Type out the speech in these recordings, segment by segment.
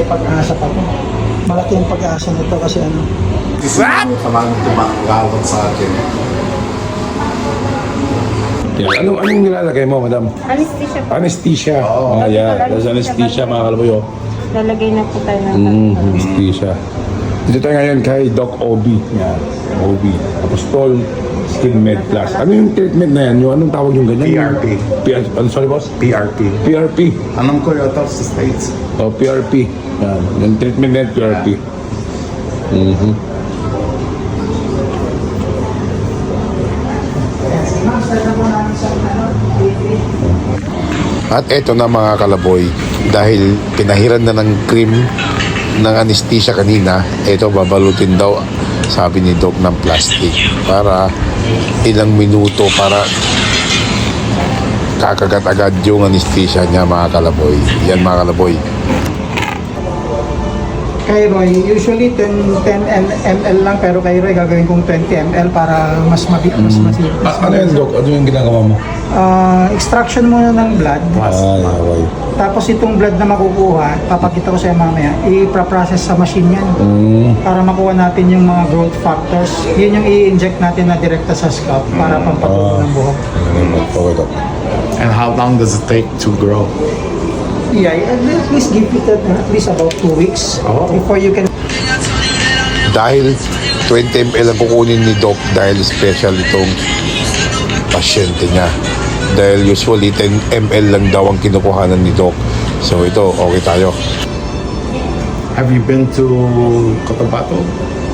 may pag-asa pa to. Malaki ang pag-asa nito kasi ano. What? Parang tumakalot sa akin. Yeah. Anong nilalagay mo, madam? Anesthesia po. Anesthesia. Oo. Yeah. There's anesthesia, mga kalaboy. Lalagay na po tayo ng Anesthesia. Dito tayo ngayon kay Doc Obi. Yan. Obi. Apostol Skin Med Plus. Ano yung treatment na yan? Yung anong tawag yung ganyan? PRP. Ano, sorry, boss? PRP. PRP. Anong ko yata sa States? O, PRP. Yan. Yung treatment na yan, PRP. At eto na mga kalaboy, dahil pinahiran na ng cream ng anesthesia kanina, eto babalutin daw, sabi ni Doc, ng plastic para ilang minuto para kakagat agad yung anesthesia niya, mga kalaboy. Yan, mga kalaboy. Kay Roy, usually 10 ml lang, pero kay Roy gagawin kong 20 ml para mas mas Ano yan, Doc? Ano yung ginagawa mo? Extraction muna ng blood. Okay. Tapos itong blood na makukuha, papakita ko sa'yo mamaya, i-process sa machine yan para makuha natin yung mga growth factors. Yun yung i-inject natin na direkta sa scalp para pampatubo ng buhok. Okay, Doc. And how long does it take to grow? Yeah, at least give it at least about 2 weeks before you can... Dahil 20 ml ang kukunin ni Doc dahil special itong pasyente niya. Dahil usually 10 ml lang daw ang kinukuhanan ni Doc. So ito, okay tayo. Have you been to Cotabato?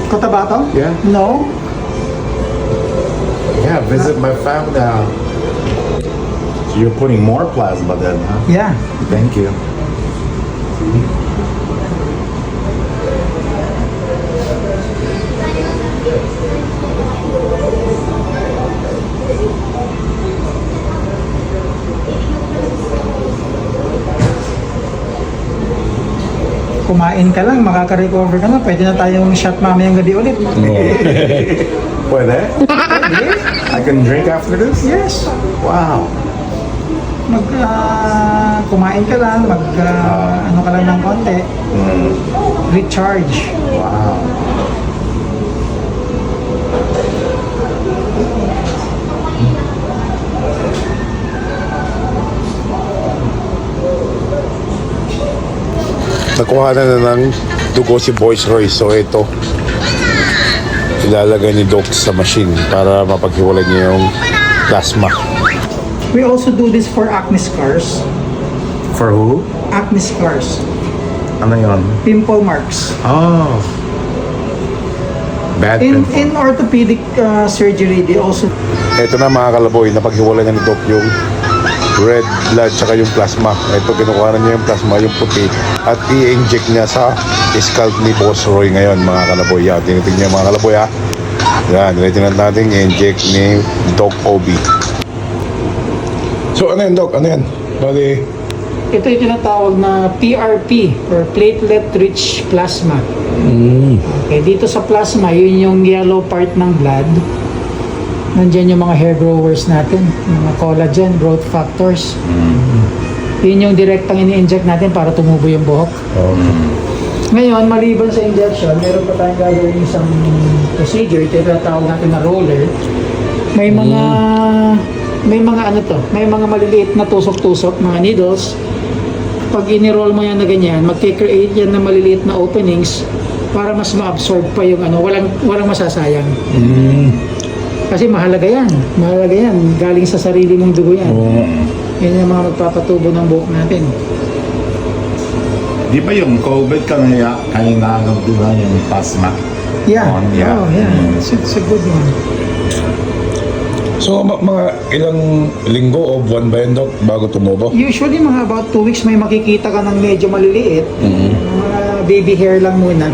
Cotabato? Yeah. No? Yeah, visit my family. So you're putting more plasma then, huh? Yeah. Thank you. Kumain ka lang, makaka-recover ka na. Pwede na tayong shot mamayang gabi ulit. Pwede? I can drink after this? Yes. Wow. Kumain ka lang, ano ka lang ng konti. Recharge. Wow. Nakuha na ng dugo si Boys Roy. So ito, ilalagay ni Doc sa machine para mapaghiwalay niya yung plasma. We also do this for acne scars. For who? Acne scars. Ano yun? Pimple marks. Oh. Bad In pimple. orthopedic surgery, they also... Ito na mga kalaboy, napaghiwalay na ni Doc yung red blood tsaka yung plasma. Ito, kinukuha na niya yung plasma, yung puti, at i-inject niya sa scalp ni Boss Roy ngayon, mga kalaboy. Yan, tinitignan niya mga kalaboy, ha. Yan, tinitignan natin i-inject ni Doc Obi. So, ano yan, Doc? Ano yan? Bali, Ito yung tinatawag na PRP or platelet-rich plasma. Okay, dito sa plasma, yun yung yellow part ng blood. Nandiyan yung mga hair growers natin, mga collagen, growth factors. Yun yung direktang ini-inject natin para tumubo yung buhok. Ngayon, maliban sa injection, meron pa tayong gagawin isang procedure, ito yung tawag natin na roller. May mga may mga maliliit na tusok-tusok, mga needles. Pag ini-roll mo yan na ganyan, magke-create yan ng maliliit na openings para mas ma-absorb pa yung walang masasayang. Kasi mahalaga yan. Galing sa sarili mong dugo yan. Yan yung mga magpapatubo ng buhok natin. Di ba yung COVID kanina di ba yung plasma? Yeah. Yeah. Oh, yeah. It's a good one. so mga ilang linggo o buwan ba yun, Doc, bago tumubo? Usually, mga about 2 weeks, may makikita ka ng medyo maliliit. Mga baby hair lang muna.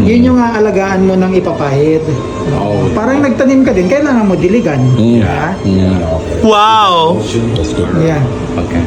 Yun yung aalagaan mo ng ipapahid. Parang nagtanim ka din, kailangan mo diligan. Yeah. Yeah. Okay. Wow! That's good. Yeah. Okay.